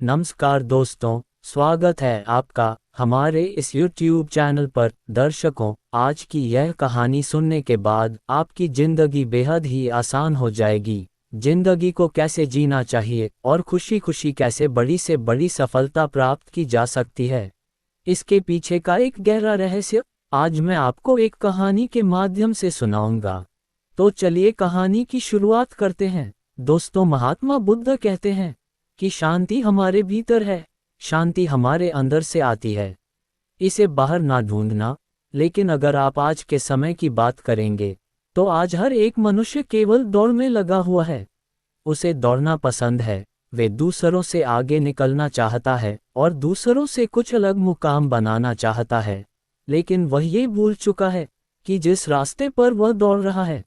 नमस्कार दोस्तों, स्वागत है आपका हमारे इस YouTube चैनल पर। दर्शकों, आज की यह कहानी सुनने के बाद आपकी ज़िंदगी बेहद ही आसान हो जाएगी। ज़िंदगी को कैसे जीना चाहिए और खुशी खुशी कैसे बड़ी से बड़ी सफलता प्राप्त की जा सकती है, इसके पीछे का एक गहरा रहस्य आज मैं आपको एक कहानी के माध्यम से सुनाऊंगा। तो चलिए कहानी की शुरुआत करते हैं। दोस्तों, महात्मा बुद्ध कहते हैं कि शांति हमारे भीतर है, शांति हमारे अंदर से आती है, इसे बाहर ना ढूंढना। लेकिन अगर आप आज के समय की बात करेंगे तो आज हर एक मनुष्य केवल दौड़ में लगा हुआ है। उसे दौड़ना पसंद है, वे दूसरों से आगे निकलना चाहता है और दूसरों से कुछ अलग मुकाम बनाना चाहता है। लेकिन वह ये भूल चुका है कि जिस रास्ते पर वह दौड़ रहा है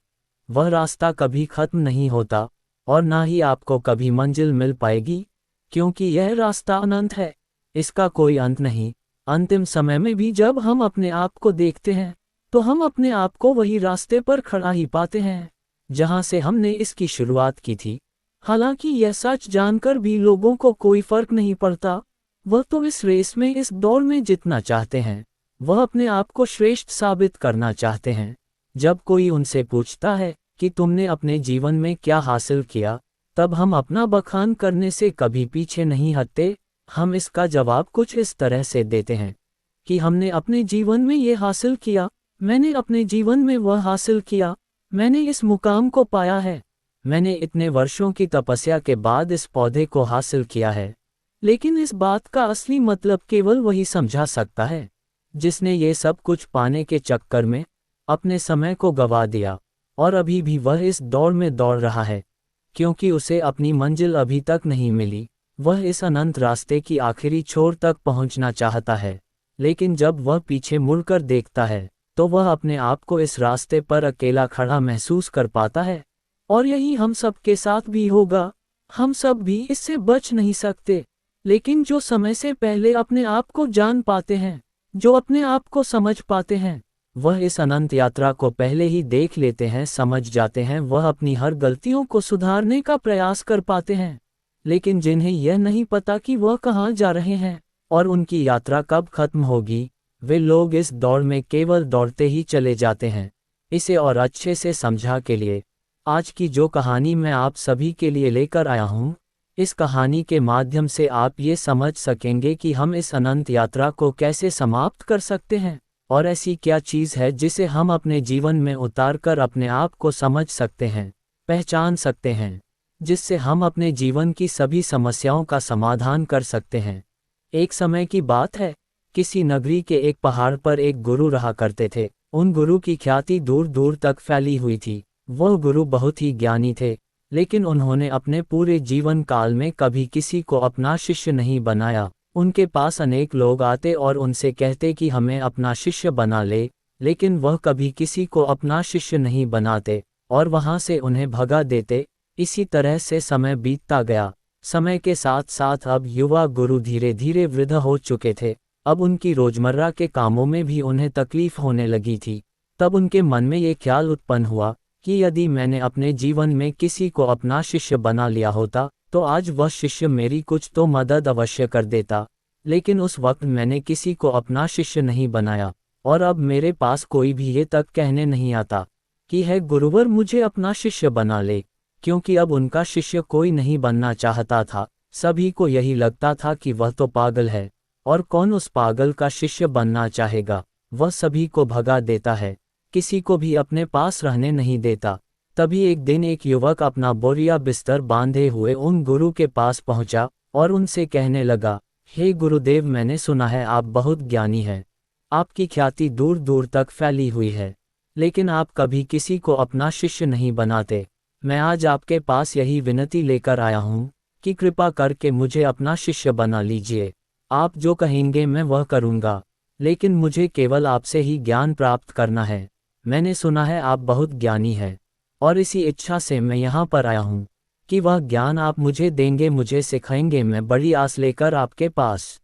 वह रास्ता कभी खत्म नहीं होता और ना ही आपको कभी मंजिल मिल पाएगी, क्योंकि यह रास्ता अनंत है, इसका कोई अंत नहीं। अंतिम समय में भी जब हम अपने आप को देखते हैं तो हम अपने आप को वही रास्ते पर खड़ा ही पाते हैं जहां से हमने इसकी शुरुआत की थी। हालांकि यह सच जानकर भी लोगों को कोई फर्क नहीं पड़ता। वह तो इस रेस में, इस दौड़ में जितना चाहते हैं, वह अपने आप को श्रेष्ठ साबित करना चाहते हैं। जब कोई उनसे पूछता है कि तुमने अपने जीवन में क्या हासिल किया, तब हम अपना बखान करने से कभी पीछे नहीं हटते। हम इसका जवाब कुछ इस तरह से देते हैं कि हमने अपने जीवन में ये हासिल किया, मैंने अपने जीवन में वह हासिल किया, मैंने इस मुकाम को पाया है, मैंने इतने वर्षों की तपस्या के बाद इस पौधे को हासिल किया है। लेकिन इस बात का असली मतलब केवल वही समझा सकता है जिसने ये सब कुछ पाने के चक्कर में अपने समय को गंवा दिया और अभी भी वह इस दौड़ में दौड़ रहा है, क्योंकि उसे अपनी मंजिल अभी तक नहीं मिली। वह इस अनंत रास्ते की आखिरी छोर तक पहुंचना चाहता है, लेकिन जब वह पीछे मुड़कर देखता है तो वह अपने आप को इस रास्ते पर अकेला खड़ा महसूस कर पाता है। और यही हम सब के साथ भी होगा। हम सब भी इससे बच नहीं सकते। लेकिन जो समय से पहले अपने आप को जान पाते हैं, जो अपने आप को समझ पाते हैं, वह इस अनंत यात्रा को पहले ही देख लेते हैं, समझ जाते हैं। वह अपनी हर गलतियों को सुधारने का प्रयास कर पाते हैं। लेकिन जिन्हें यह नहीं पता कि वह कहाँ जा रहे हैं और उनकी यात्रा कब खत्म होगी, वे लोग इस दौड़ में केवल दौड़ते ही चले जाते हैं। इसे और अच्छे से समझा के लिए आज की जो कहानी मैं आप सभी के लिए लेकर आया हूँ, इस कहानी के माध्यम से आप ये समझ सकेंगे कि हम इस अनंत यात्रा को कैसे समाप्त कर सकते हैं और ऐसी क्या चीज़ है जिसे हम अपने जीवन में उतार कर अपने आप को समझ सकते हैं, पहचान सकते हैं, जिससे हम अपने जीवन की सभी समस्याओं का समाधान कर सकते हैं। एक समय की बात है, किसी नगरी के एक पहाड़ पर एक गुरु रहा करते थे। उन गुरु की ख्याति दूर दूर तक फैली हुई थी। वह गुरु बहुत ही ज्ञानी थे, लेकिन उन्होंने अपने पूरे जीवन काल में कभी किसी को अपना शिष्य नहीं बनाया। उनके पास अनेक लोग आते और उनसे कहते कि हमें अपना शिष्य बना ले, लेकिन वह कभी किसी को अपना शिष्य नहीं बनाते और वहां से उन्हें भगा देते। इसी तरह से समय बीतता गया। समय के साथ साथ अब युवा गुरु धीरे धीरे वृद्ध हो चुके थे। अब उनकी रोजमर्रा के कामों में भी उन्हें तकलीफ होने लगी थी। तब उनके मन में ये ख्याल उत्पन्न हुआ कि यदि मैंने अपने जीवन में किसी को अपना शिष्य बना लिया होता तो आज वह शिष्य मेरी कुछ तो मदद अवश्य कर देता। लेकिन उस वक्त मैंने किसी को अपना शिष्य नहीं बनाया और अब मेरे पास कोई भी ये तक कहने नहीं आता कि है गुरुवर मुझे अपना शिष्य बना ले, क्योंकि अब उनका शिष्य कोई नहीं बनना चाहता था। सभी को यही लगता था कि वह तो पागल है और कौन उस पागल का शिष्य बनना चाहेगा। वह सभी को भगा देता है, किसी को भी अपने पास रहने नहीं देता। तभी एक दिन एक युवक अपना बोरिया बिस्तर बांधे हुए उन गुरु के पास पहुंचा और उनसे कहने लगा, हे गुरुदेव, मैंने सुना है आप बहुत ज्ञानी हैं, आपकी ख्याति दूर दूर तक फैली हुई है, लेकिन आप कभी किसी को अपना शिष्य नहीं बनाते। मैं आज आपके पास यही विनती लेकर आया हूँ कि कृपा करके मुझे अपना शिष्य बना लीजिए। आप जो कहेंगे मैं वह करूँगा, लेकिन मुझे केवल आपसे ही ज्ञान प्राप्त करना है। मैंने सुना है आप बहुत ज्ञानी हैं और इसी इच्छा से मैं यहाँ पर आया हूँ कि वह ज्ञान आप मुझे देंगे, मुझे सिखाएंगे। मैं बड़ी आस लेकर आपके पास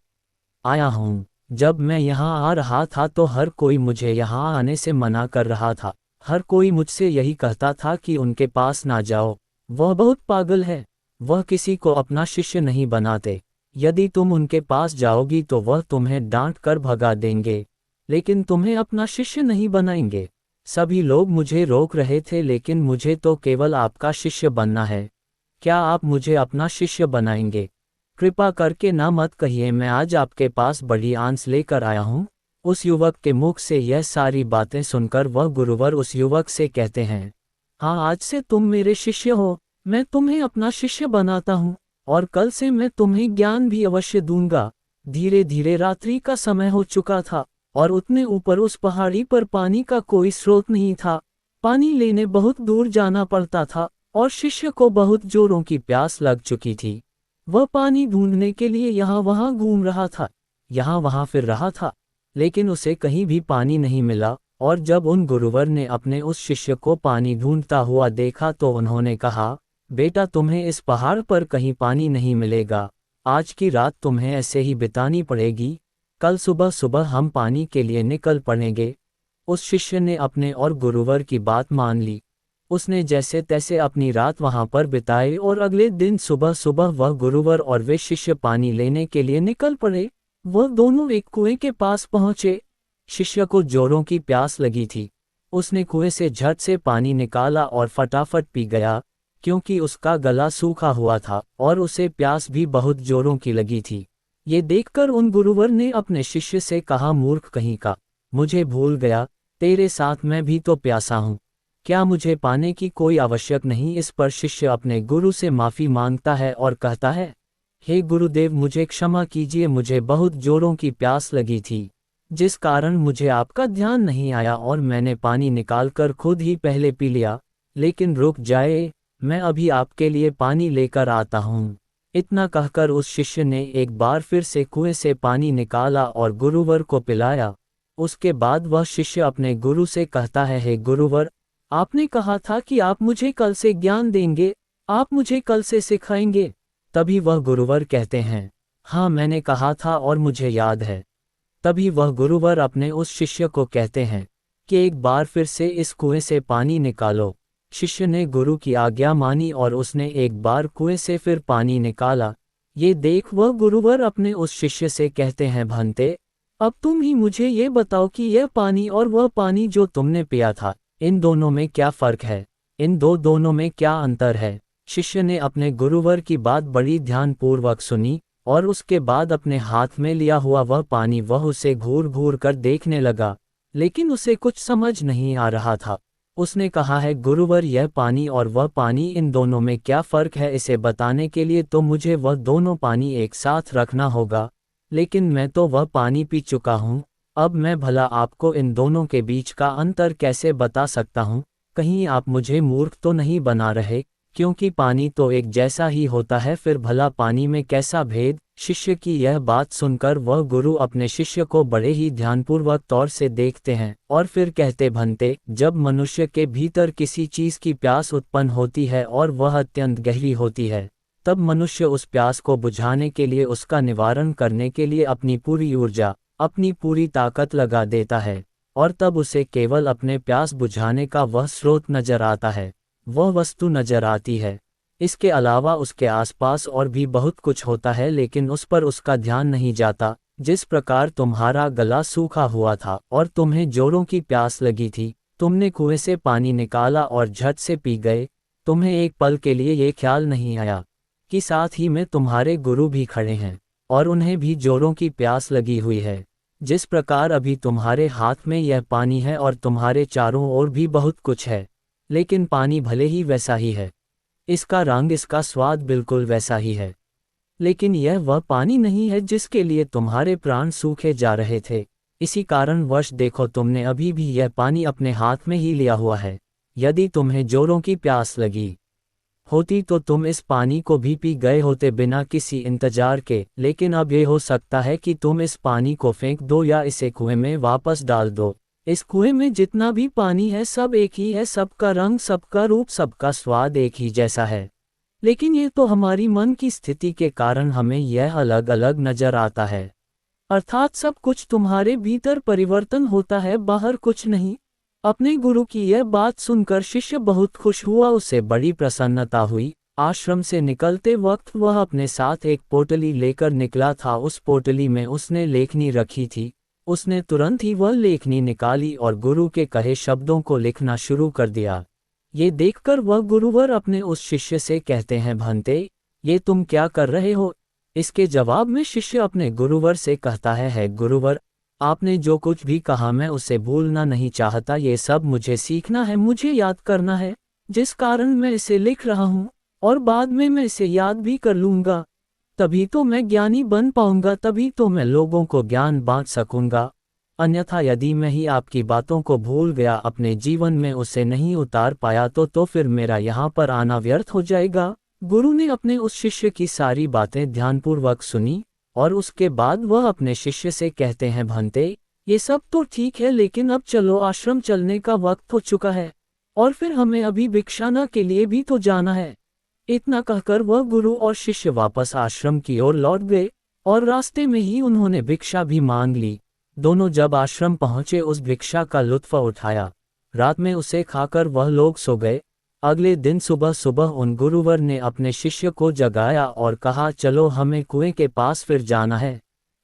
आया हूँ। जब मैं यहाँ आ रहा था तो हर कोई मुझे यहाँ आने से मना कर रहा था। हर कोई मुझसे यही कहता था कि उनके पास ना जाओ, वह बहुत पागल है, वह किसी को अपना शिष्य नहीं बनाते। यदि तुम उनके पास जाओगी तो वह तुम्हें डांट कर भगा देंगे, लेकिन तुम्हें अपना शिष्य नहीं बनाएंगे। सभी लोग मुझे रोक रहे थे, लेकिन मुझे तो केवल आपका शिष्य बनना है। क्या आप मुझे अपना शिष्य बनाएंगे? कृपा करके ना मत कहिए, मैं आज आपके पास बड़ी आंच लेकर आया हूँ। उस युवक के मुख से यह सारी बातें सुनकर वह गुरुवर उस युवक से कहते हैं, हाँ, आज से तुम मेरे शिष्य हो। मैं तुम्हें अपना शिष्य बनाता हूँ, और कल से मैं तुम्हें ज्ञान भी अवश्य दूंगा। धीरे धीरे रात्रि का समय हो चुका था, और उतने ऊपर उस पहाड़ी पर पानी का कोई स्रोत नहीं था। पानी लेने बहुत दूर जाना पड़ता था, और शिष्य को बहुत जोरों की प्यास लग चुकी थी। वह पानी ढूंढने के लिए यहाँ वहाँ घूम रहा था, यहाँ वहाँ फिर रहा था, लेकिन उसे कहीं भी पानी नहीं मिला। और जब उन गुरुवर ने अपने उस शिष्य को पानी ढूंढता हुआ देखा तो उन्होंने कहा, बेटा, तुम्हें इस पहाड़ पर कहीं पानी नहीं मिलेगा। आज की रात तुम्हें ऐसे ही बितानी पड़ेगी। कल सुबह सुबह हम पानी के लिए निकल पड़ेंगे। उस शिष्य ने अपने और गुरुवर की बात मान ली। उसने जैसे तैसे अपनी रात वहां पर बिताई, और अगले दिन सुबह सुबह वह गुरुवर और वे शिष्य पानी लेने के लिए निकल पड़े। वह दोनों एक कुएं के पास पहुंचे। शिष्य को जोरों की प्यास लगी थी। उसने कुएं से झट से पानी निकाला और फटाफट पी गया, क्योंकि उसका गला सूखा हुआ था और उसे प्यास भी बहुत जोरों की लगी थी। ये देखकर उन गुरुवर ने अपने शिष्य से कहा, मूर्ख कहीं का, मुझे भूल गया, तेरे साथ मैं भी तो प्यासा हूँ। क्या मुझे पाने की कोई आवश्यक नहीं? इस पर शिष्य अपने गुरु से माफ़ी मांगता है और कहता है, हे गुरुदेव, मुझे क्षमा कीजिए, मुझे बहुत जोरों की प्यास लगी थी, जिस कारण मुझे आपका ध्यान नहीं आया और मैंने पानी निकालकर खुद ही पहले पी लिया। लेकिन रुक जाए, मैं अभी आपके लिए पानी लेकर आता हूँ। इतना कहकर उस शिष्य ने एक बार फिर से कुएं से पानी निकाला और गुरुवर को पिलाया। उसके बाद वह शिष्य अपने गुरु से कहता है, हे गुरुवर, आपने कहा था कि आप मुझे कल से ज्ञान देंगे, आप मुझे कल से सिखाएंगे। तभी वह गुरुवर कहते हैं, हाँ, मैंने कहा था और मुझे याद है। तभी वह गुरुवर अपने उस शिष्य को कहते हैं कि एक बार फिर से इस कुएं से पानी निकालो। शिष्य ने गुरु की आज्ञा मानी और उसने एक बार कुएं से फिर पानी निकाला। ये देख वह गुरुवर अपने उस शिष्य से कहते हैं, भंते, अब तुम ही मुझे ये बताओ कि यह पानी और वह पानी जो तुमने पिया था, इन दोनों में क्या फर्क है? इन दोनों में क्या अंतर है? शिष्य ने अपने गुरुवर की बात बड़ी ध्यानपूर्वक सुनी, और उसके बाद अपने हाथ में लिया हुआ वह पानी वह उसे घूर घूर कर देखने लगा, लेकिन उसे कुछ समझ नहीं आ रहा था। उसने कहा है, गुरुवर, यह पानी और वह पानी, इन दोनों में क्या फ़र्क है? इसे बताने के लिए तो मुझे वह दोनों पानी एक साथ रखना होगा, लेकिन मैं तो वह पानी पी चुका हूँ। अब मैं भला आपको इन दोनों के बीच का अंतर कैसे बता सकता हूँ? कहीं आप मुझे मूर्ख तो नहीं बना रहे, क्योंकि पानी तो एक जैसा ही होता है, फिर भला पानी में कैसा भेद? शिष्य की यह बात सुनकर वह गुरु अपने शिष्य को बड़े ही ध्यानपूर्वक तौर से देखते हैं और फिर कहते, भंते, जब मनुष्य के भीतर किसी चीज़ की प्यास उत्पन्न होती है और वह अत्यंत गहरी होती है, तब मनुष्य उस प्यास को बुझाने के लिए, उसका निवारण करने के लिए अपनी पूरी ऊर्जा, अपनी पूरी ताकत लगा देता है, और तब उसे केवल अपने प्यास बुझाने का वह स्रोत नजर आता है, वह वस्तु नजर आती है। इसके अलावा उसके आसपास और भी बहुत कुछ होता है, लेकिन उस पर उसका ध्यान नहीं जाता। जिस प्रकार तुम्हारा गला सूखा हुआ था और तुम्हें जोरों की प्यास लगी थी, तुमने कुएं से पानी निकाला और झट से पी गए। तुम्हें एक पल के लिए ये ख्याल नहीं आया कि साथ ही में तुम्हारे गुरु भी खड़े हैं और उन्हें भी जोरों की प्यास लगी हुई है। जिस प्रकार अभी तुम्हारे हाथ में यह पानी है और तुम्हारे चारों ओर भी बहुत कुछ है, लेकिन पानी भले ही वैसा ही है, इसका रंग, इसका स्वाद बिल्कुल वैसा ही है, लेकिन यह वह पानी नहीं है जिसके लिए तुम्हारे प्राण सूखे जा रहे थे। इसी कारणवश देखो, तुमने अभी भी यह पानी अपने हाथ में ही लिया हुआ है। यदि तुम्हें जोरों की प्यास लगी होती तो तुम इस पानी को भी पी गए होते बिना किसी इंतजार के, लेकिन अब ये हो सकता है कि तुम इस पानी को फेंक दो या इसे कुएं में वापस डाल दो। इस कुएं में जितना भी पानी है सब एक ही है, सबका रंग, सबका रूप, सबका स्वाद एक ही जैसा है, लेकिन ये तो हमारी मन की स्थिति के कारण हमें यह अलग अलग नजर आता है। अर्थात सब कुछ तुम्हारे भीतर परिवर्तन होता है, बाहर कुछ नहीं। अपने गुरु की यह बात सुनकर शिष्य बहुत खुश हुआ, उसे बड़ी प्रसन्नता हुई। आश्रम से निकलते वक्त वह अपने साथ एक पोटली लेकर निकला था। उस पोटली में उसने लेखनी रखी थी। उसने तुरंत ही वह लेखनी निकाली और गुरु के कहे शब्दों को लिखना शुरू कर दिया। ये देखकर वह गुरुवर अपने उस शिष्य से कहते हैं, भंते, ये तुम क्या कर रहे हो? इसके जवाब में शिष्य अपने गुरुवर से कहता है गुरुवर, आपने जो कुछ भी कहा मैं उसे भूलना नहीं चाहता। ये सब मुझे सीखना है, मुझे याद करना है, जिस कारण मैं इसे लिख रहा हूँ, और बाद में मैं इसे याद भी कर लूँगा। तभी तो मैं ज्ञानी बन पाऊंगा, तभी तो मैं लोगों को ज्ञान बांट सकूंगा। अन्यथा यदि मैं ही आपकी बातों को भूल गया, अपने जीवन में उसे नहीं उतार पाया, तो फिर मेरा यहाँ पर आना व्यर्थ हो जाएगा। गुरु ने अपने उस शिष्य की सारी बातें ध्यानपूर्वक सुनी और उसके बाद वह अपने शिष्य से कहते हैं, भंते, ये सब तो ठीक है, लेकिन अब चलो, आश्रम चलने का वक्त हो चुका है और फिर हमें अभी भिक्षाना के लिए भी तो जाना है। इतना कहकर वह गुरु और शिष्य वापस आश्रम की ओर लौट गए और रास्ते में ही उन्होंने भिक्षा भी मांग ली। दोनों जब आश्रम पहुंचे उस भिक्षा का लुत्फ उठाया। रात में उसे खाकर वह लोग सो गए। अगले दिन सुबह सुबह उन गुरुवर ने अपने शिष्य को जगाया और कहा, चलो हमें कुएं के पास फिर जाना है।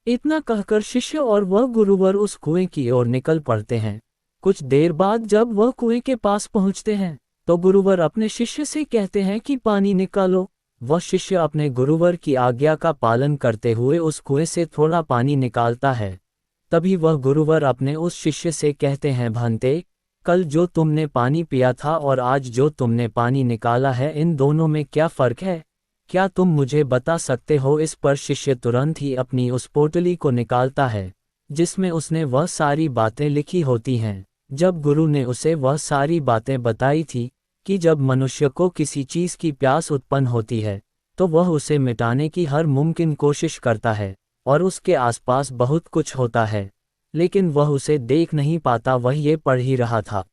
इतना कहकर शिष्य और वह गुरुवर उस कुएं की ओर निकल पड़ते हैं। कुछ देर बाद जब वह कुएं के पास पहुंचते हैं तो गुरुवर अपने शिष्य से कहते हैं कि पानी निकालो। वह शिष्य अपने गुरुवर की आज्ञा का पालन करते हुए उस कुएं से थोड़ा पानी निकालता है। तभी वह गुरुवर अपने उस शिष्य से कहते हैं, भंते, कल जो तुमने पानी पिया था और आज जो तुमने पानी निकाला है, इन दोनों में क्या फर्क है? क्या तुम मुझे बता सकते हो? इस पर शिष्य तुरंत ही अपनी उस पोटली को निकालता है जिसमें उसने वह सारी बातें लिखी होती हैं। जब गुरु ने उसे वह सारी बातें बताई थी कि जब मनुष्य को किसी चीज़ की प्यास उत्पन्न होती है तो वह उसे मिटाने की हर मुमकिन कोशिश करता है और उसके आसपास बहुत कुछ होता है, लेकिन वह उसे देख नहीं पाता, वह ये पढ़ ही रहा था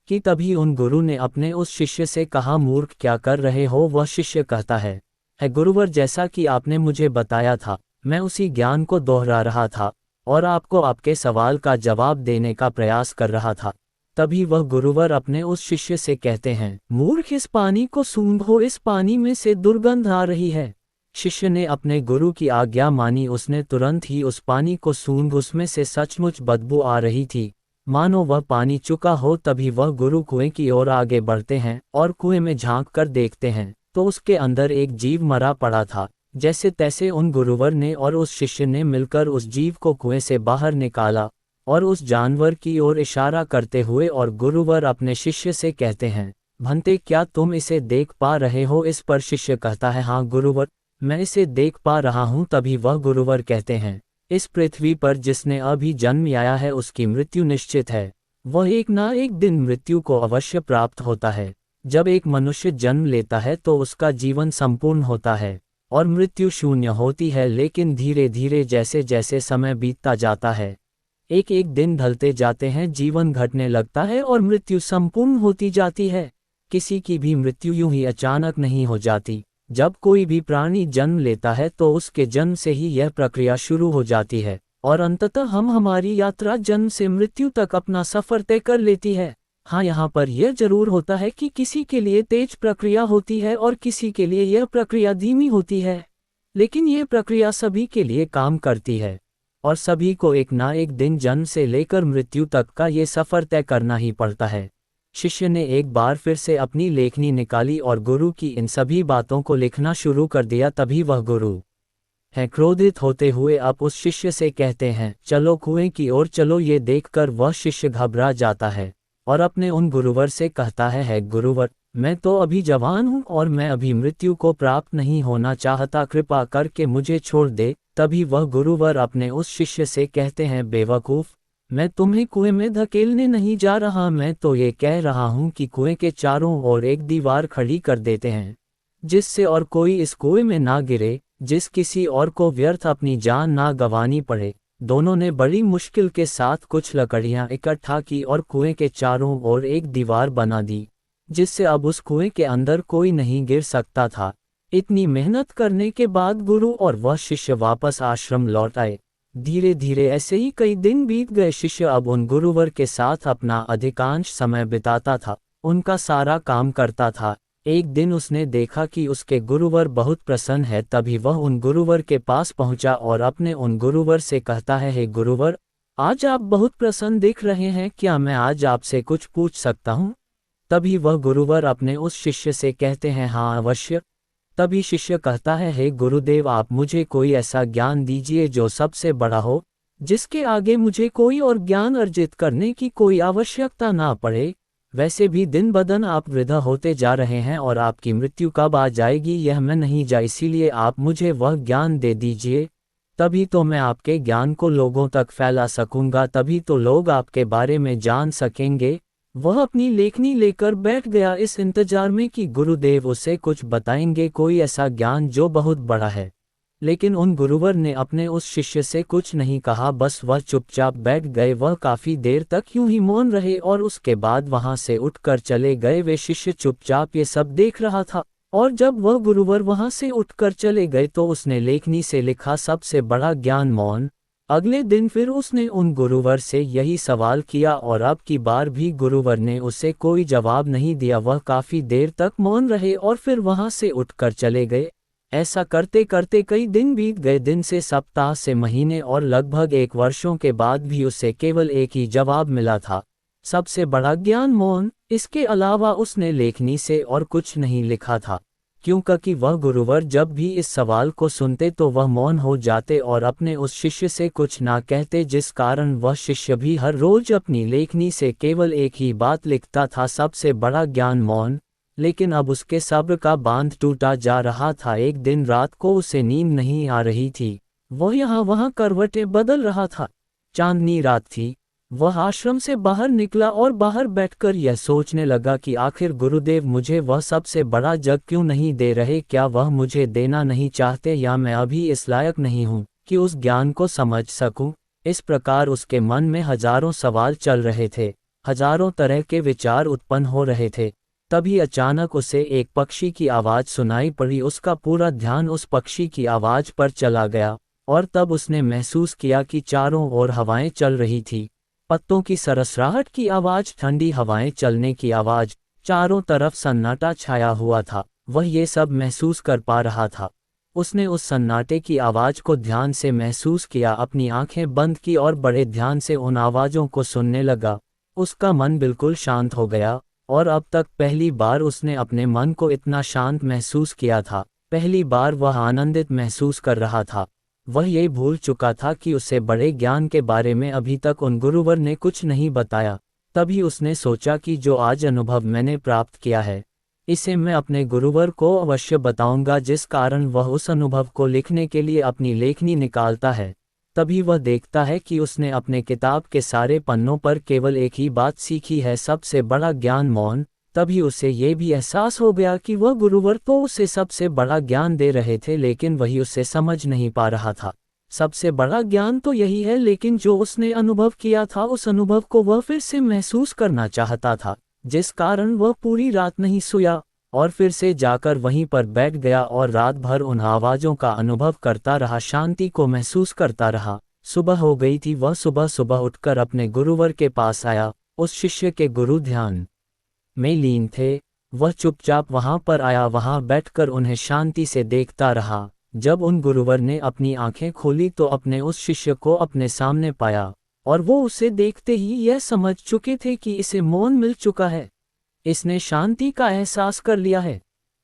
कि तभी उन गुरु ने अपने उस शिष्य से कहा, मूर्ख, क्या कर रहे हो? वह शिष्य कहता है गुरुवर, जैसा कि आपने मुझे बताया था, मैं उसी ज्ञान को दोहरा रहा था और आपको आपके सवाल का जवाब देने का प्रयास कर रहा था। तभी वह गुरुवर अपने उस शिष्य से कहते हैं, मूर्ख, इस पानी को सूंघो, इस पानी में से दुर्गंध आ रही है। शिष्य ने अपने गुरु की आज्ञा मानी। उसने तुरंत ही उस पानी को सूंघ, उसमें से सचमुच बदबू आ रही थी, मानो वह पानी चुका हो। तभी वह गुरु कुएं की ओर आगे बढ़ते हैं और कुएं में झांक कर देखते हैं तो उसके अंदर एक जीव मरा पड़ा था। जैसे तैसे उन गुरुवर ने और उस शिष्य ने मिलकर उस जीव को कुएं से बाहर निकाला और उस जानवर की ओर इशारा करते हुए और गुरुवर अपने शिष्य से कहते हैं, भंते, क्या तुम इसे देख पा रहे हो? इस पर शिष्य कहता है, हाँ गुरुवर, मैं इसे देख पा रहा हूँ। तभी वह गुरुवर कहते हैं, इस पृथ्वी पर जिसने अभी जन्म लिया है उसकी मृत्यु निश्चित है। वह एक ना एक दिन मृत्यु को अवश्य प्राप्त होता है। जब एक मनुष्य जन्म लेता है तो उसका जीवन संपूर्ण होता है और मृत्यु शून्य होती है, लेकिन धीरे धीरे जैसे जैसे समय बीतता जाता है, एक एक दिन ढलते जाते हैं, जीवन घटने लगता है और मृत्यु संपूर्ण होती जाती है। किसी की भी मृत्यु यूं ही अचानक नहीं हो जाती। जब कोई भी प्राणी जन्म लेता है तो उसके जन्म से ही यह प्रक्रिया शुरू हो जाती है और अंततः हमारी यात्रा जन्म से मृत्यु तक अपना सफर तय कर लेती है। हाँ, यहाँ पर यह जरूर होता है कि किसी के लिए तेज प्रक्रिया होती है और किसी के लिए यह प्रक्रिया धीमी होती है, लेकिन यह प्रक्रिया सभी के लिए काम करती है और सभी को एक ना एक दिन जन्म से लेकर मृत्यु तक का ये सफ़र तय करना ही पड़ता है। शिष्य ने एक बार फिर से अपनी लेखनी निकाली और गुरु की इन सभी बातों को लिखना शुरू कर दिया। तभी वह गुरु क्रोधित होते हुए अब उस शिष्य से कहते हैं, चलो कुएं की ओर चलो। ये देखकर वह शिष्य घबरा जाता है और अपने उन गुरुवर से कहता है गुरुवर, मैं तो अभी जवान हूँ और मैं अभी मृत्यु को प्राप्त नहीं होना चाहता, कृपा करके मुझे छोड़ दे। तभी वह गुरुवर अपने उस शिष्य से कहते हैं, बेवकूफ़, मैं तुम्हें कुएं में धकेलने नहीं जा रहा, मैं तो ये कह रहा हूँ कि कुएं के चारों ओर एक दीवार खड़ी कर देते हैं जिससे और कोई इस कुएं में ना गिरे, जिस किसी और को व्यर्थ अपनी जान ना गंवानी पड़े। दोनों ने बड़ी मुश्किल के साथ कुछ लकड़ियां इकट्ठा की और कुएं के चारों ओर एक दीवार बना दी जिससे अब उस कुएं के अंदर कोई नहीं गिर सकता था। इतनी मेहनत करने के बाद गुरु और वह शिष्य वापस आश्रम लौट आए। धीरे धीरे ऐसे ही कई दिन बीत गए। शिष्य अब उन गुरुवर के साथ अपना अधिकांश समय बिताता था, उनका सारा काम करता था। एक दिन उसने देखा कि उसके गुरुवर बहुत प्रसन्न है, तभी वह उन गुरुवर के पास पहुंचा और अपने उन गुरुवर से कहता है, हे गुरुवर, आज आप बहुत प्रसन्न दिख रहे हैं, क्या मैं आज आपसे कुछ पूछ सकता हूँ? तभी वह गुरुवर अपने उस शिष्य से कहते हैं, हाँ अवश्य। तभी शिष्य कहता है, हे गुरुदेव, आप मुझे कोई ऐसा ज्ञान दीजिए जो सबसे बड़ा हो, जिसके आगे मुझे कोई और ज्ञान अर्जित करने की कोई आवश्यकता ना पड़े। वैसे भी दिन ब दिन आप वृद्ध होते जा रहे हैं और आपकी मृत्यु कब आ जाएगी यह मैं नहीं जा, इसीलिए आप मुझे वह ज्ञान दे दीजिए, तभी तो मैं आपके ज्ञान को लोगों तक फैला सकूंगा, तभी तो लोग आपके बारे में जान सकेंगे। वह अपनी लेखनी लेकर बैठ गया इस इंतजार में कि गुरुदेव उसे कुछ बताएंगे, कोई ऐसा ज्ञान जो बहुत बड़ा है। लेकिन उन गुरुवर ने अपने उस शिष्य से कुछ नहीं कहा, बस वह चुपचाप बैठ गए। वह काफी देर तक यूं ही मौन रहे और उसके बाद वहां से उठकर चले गए। वे शिष्य चुपचाप ये सब देख रहा था और जब वह गुरुवर वहां से उठकर चले गए तो उसने लेखनी से लिखा, सबसे बड़ा ज्ञान मौन। अगले दिन फिर उसने उन गुरुवर से यही सवाल किया और अब की बार भी गुरुवर ने उसे कोई जवाब नहीं दिया। वह काफी देर तक मौन रहे और फिर वहां से उठकर चले गए। ऐसा करते करते कई दिन बीत गए, दिन से सप्ताह से महीने और लगभग 1 वर्षों के बाद भी उसे केवल एक ही जवाब मिला था, सबसे बड़ा ज्ञान मौन। इसके अलावा उसने लेखनी से और कुछ नहीं लिखा था, क्योंकि वह गुरुवर जब भी इस सवाल को सुनते तो वह मौन हो जाते और अपने उस शिष्य से कुछ ना कहते, जिस कारण वह शिष्य भी हर रोज अपनी लेखनी से केवल एक ही बात लिखता था, सबसे बड़ा ज्ञान मौन। लेकिन अब उसके सब्र का बांध टूटा जा रहा था। एक दिन रात को उसे नींद नहीं आ रही थी, वह यहाँ वहाँ करवटें बदल रहा था। चांदनी रात थी। वह आश्रम से बाहर निकला और बाहर बैठकर यह सोचने लगा कि आखिर गुरुदेव मुझे वह सबसे बड़ा जग क्यों नहीं दे रहे, क्या वह मुझे देना नहीं चाहते, या मैं अभी इस लायक नहीं हूँ कि उस ज्ञान को समझ सकूं। इस प्रकार उसके मन में हजारों सवाल चल रहे थे, हजारों तरह के विचार उत्पन्न हो रहे थे। तभी अचानक उसे एक पक्षी की आवाज़ सुनाई पड़ी। उसका पूरा ध्यान उस पक्षी की आवाज़ पर चला गया और तब उसने महसूस किया कि चारों ओर हवाएं चल रही थी, पत्तों की सरसराहट की आवाज़, ठंडी हवाएं चलने की आवाज़, चारों तरफ सन्नाटा छाया हुआ था। वह ये सब महसूस कर पा रहा था। उसने उस सन्नाटे की आवाज़ को ध्यान से महसूस किया, अपनी आंखें बंद की और बड़े ध्यान से उन आवाज़ों को सुनने लगा। उसका मन बिल्कुल शांत हो गया और अब तक पहली बार उसने अपने मन को इतना शांत महसूस किया था। पहली बार वह आनंदित महसूस कर रहा था। वह ये भूल चुका था कि उसे बड़े ज्ञान के बारे में अभी तक उन गुरुवर ने कुछ नहीं बताया। तभी उसने सोचा कि जो आज अनुभव मैंने प्राप्त किया है, इसे मैं अपने गुरुवर को अवश्य बताऊंगा, जिस कारण वह उस अनुभव को लिखने के लिए अपनी लेखनी निकालता है। तभी वह देखता है कि उसने अपने किताब के सारे पन्नों पर केवल एक ही बात सीखी है, सबसे बड़ा ज्ञान मौन। तभी उसे ये भी एहसास हो गया कि वह गुरुवर तो उसे सबसे बड़ा ज्ञान दे रहे थे, लेकिन वही उसे समझ नहीं पा रहा था। सबसे बड़ा ज्ञान तो यही है, लेकिन जो उसने अनुभव किया था उस अनुभव को वह फिर से महसूस करना चाहता था, जिस कारण वह पूरी रात नहीं सोया और फिर से जाकर वहीं पर बैठ गया और रात भर उन आवाज़ों का अनुभव करता रहा, शांति को महसूस करता रहा। सुबह हो गई थी। वह सुबह सुबह उठकर अपने गुरुवर के पास आया। उस शिष्य के गुरु ध्यान में लीन थे। वह चुपचाप वहां पर आया, वहां बैठकर उन्हें शांति से देखता रहा। जब उन गुरुवर ने अपनी आंखें खोली तो अपने उस शिष्य को अपने सामने पाया और वो उसे देखते ही यह समझ चुके थे कि इसे मौन मिल चुका है, इसने शांति का एहसास कर लिया है।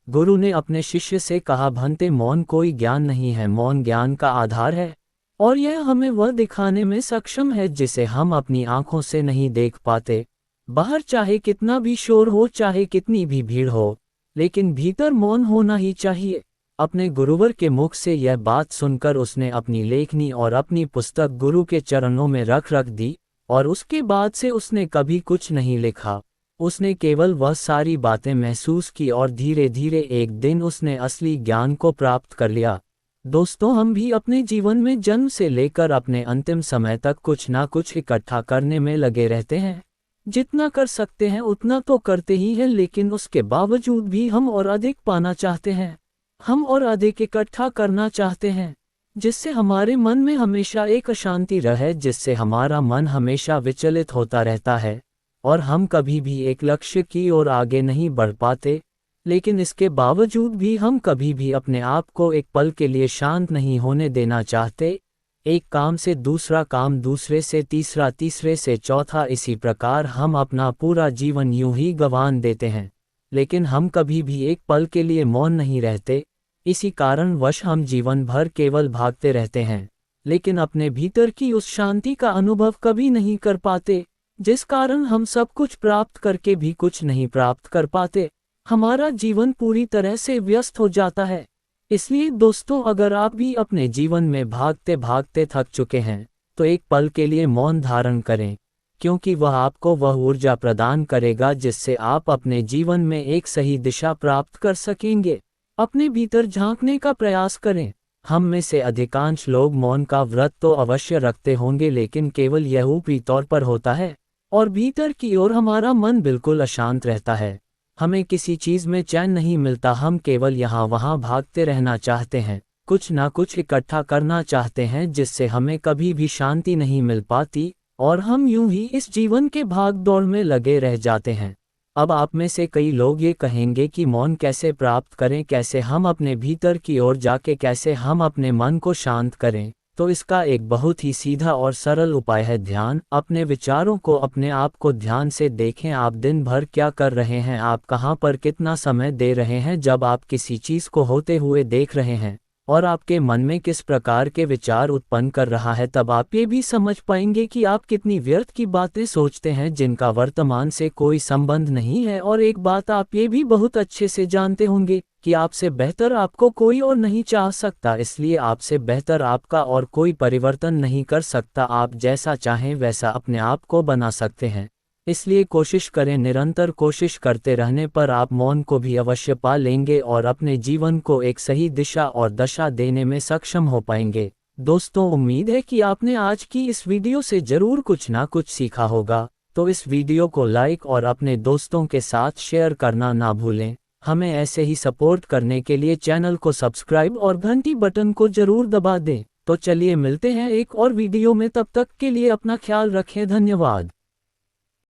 गुरु ने अपने शिष्य से कहा, भंते, मौन कोई ज्ञान नहीं है, मौन ज्ञान का आधार है और यह हमें वह दिखाने में सक्षम है जिसे हम अपनी आंखों से नहीं देख पाते। बाहर चाहे कितना भी शोर हो, चाहे कितनी भी भीड़ हो, लेकिन भीतर मौन होना ही चाहिए। अपने गुरुवर के मुख से यह बात सुनकर उसने अपनी लेखनी और अपनी पुस्तक गुरु के चरणों में रख दी और उसके बाद से उसने कभी कुछ नहीं लिखा। उसने केवल वह सारी बातें महसूस की और धीरे धीरे एक दिन उसने असली ज्ञान को प्राप्त कर लिया। दोस्तों, हम भी अपने जीवन में जन्म से लेकर अपने अंतिम समय तक कुछ ना कुछ इकट्ठा करने में लगे रहते हैं। जितना कर सकते हैं उतना तो करते ही हैं, लेकिन उसके बावजूद भी हम और अधिक पाना चाहते हैं। हम और अधिक इकट्ठा करना चाहते हैं, जिससे हमारे मन में हमेशा एक अशांति रहे, जिससे हमारा मन हमेशा विचलित होता रहता है और हम कभी भी एक लक्ष्य की ओर आगे नहीं बढ़ पाते। लेकिन इसके बावजूद भी हम कभी भी अपने आप को एक पल के लिए शांत नहीं होने देना चाहते। एक काम से दूसरा काम, दूसरे से तीसरा, तीसरे से चौथा, इसी प्रकार हम अपना पूरा जीवन यूं ही गंवा देते हैं। लेकिन हम कभी भी एक पल के लिए मौन नहीं रहते। इसी कारणवश हम जीवन भर केवल भागते रहते हैं, लेकिन अपने भीतर की उस शांति का अनुभव कभी नहीं कर पाते, जिस कारण हम सब कुछ प्राप्त करके भी कुछ नहीं प्राप्त कर पाते। हमारा जीवन पूरी तरह से व्यस्त हो जाता है। इसलिए दोस्तों, अगर आप भी अपने जीवन में भागते भागते थक चुके हैं, तो एक पल के लिए मौन धारण करें, क्योंकि वह आपको वह ऊर्जा प्रदान करेगा जिससे आप अपने जीवन में एक सही दिशा प्राप्त कर सकेंगे। अपने भीतर झांकने का प्रयास करें। हम में से अधिकांश लोग मौन का व्रत तो अवश्य रखते होंगे, लेकिन केवल यह ऊपरी तौर पर होता है और भीतर की ओर हमारा मन बिल्कुल अशांत रहता है। हमें किसी चीज में चैन नहीं मिलता, हम केवल यहाँ वहाँ भागते रहना चाहते हैं, कुछ ना कुछ इकट्ठा करना चाहते हैं, जिससे हमें कभी भी शांति नहीं मिल पाती और हम यूं ही इस जीवन के भाग दौड़ में लगे रह जाते हैं। अब आप में से कई लोग ये कहेंगे कि मौन कैसे प्राप्त करें, कैसे हम अपने भीतर की ओर जाके कैसे हम अपने मन को शांत करें। तो इसका एक बहुत ही सीधा और सरल उपाय है ध्यान। अपने विचारों को, अपने आप को ध्यान से देखें। आप दिन भर क्या कर रहे हैं, आप कहाँ पर कितना समय दे रहे हैं। जब आप किसी चीज़ को होते हुए देख रहे हैं और आपके मन में किस प्रकार के विचार उत्पन्न कर रहा है, तब आप ये भी समझ पाएंगे कि आप कितनी व्यर्थ की बातें सोचते हैं जिनका वर्तमान से कोई संबंध नहीं है। और एक बात आप ये भी बहुत अच्छे से जानते होंगे कि आपसे बेहतर आपको कोई और नहीं चाह सकता, इसलिए आपसे बेहतर आपका और कोई परिवर्तन नहीं कर सकता। आप जैसा चाहें वैसा अपने आप को बना सकते हैं। इसलिए कोशिश करें, निरंतर कोशिश करते रहने पर आप मौन को भी अवश्य पा लेंगे और अपने जीवन को एक सही दिशा और दशा देने में सक्षम हो पाएंगे। दोस्तों, उम्मीद है कि आपने आज की इस वीडियो से जरूर कुछ ना कुछ सीखा होगा। तो इस वीडियो को लाइक और अपने दोस्तों के साथ शेयर करना ना भूलें। हमें ऐसे ही सपोर्ट करने के लिए चैनल को सब्सक्राइब और घंटी बटन को जरूर दबा दें। तो चलिए मिलते हैं एक और वीडियो में, तब तक के लिए अपना ख्याल रखें। धन्यवाद।